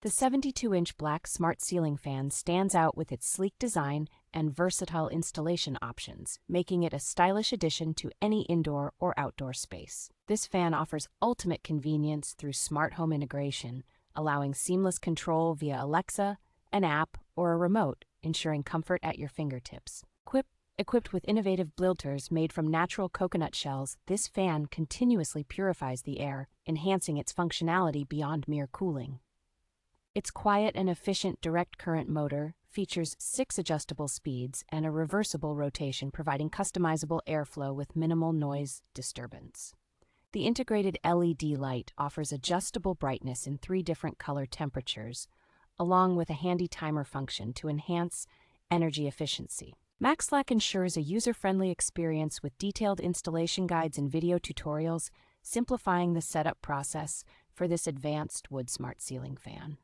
The 72-inch black smart ceiling fan stands out with its sleek design and versatile installation options, making it a stylish addition to any indoor or outdoor space. This fan offers ultimate convenience through smart home integration, allowing seamless control via Alexa, an app, or a remote, ensuring comfort at your fingertips. Equipped with innovative filters made from natural coconut shells, this fan continuously purifies the air, enhancing its functionality beyond mere cooling. Its quiet and efficient direct current motor features 6 adjustable speeds and a reversible rotation, providing customizable airflow with minimal noise disturbance. The integrated LED light offers adjustable brightness in 3 different color temperatures, along with a handy timer function to enhance energy efficiency. MaxLack ensures a user-friendly experience with detailed installation guides and video tutorials, simplifying the setup process for this advanced wood smart ceiling fan.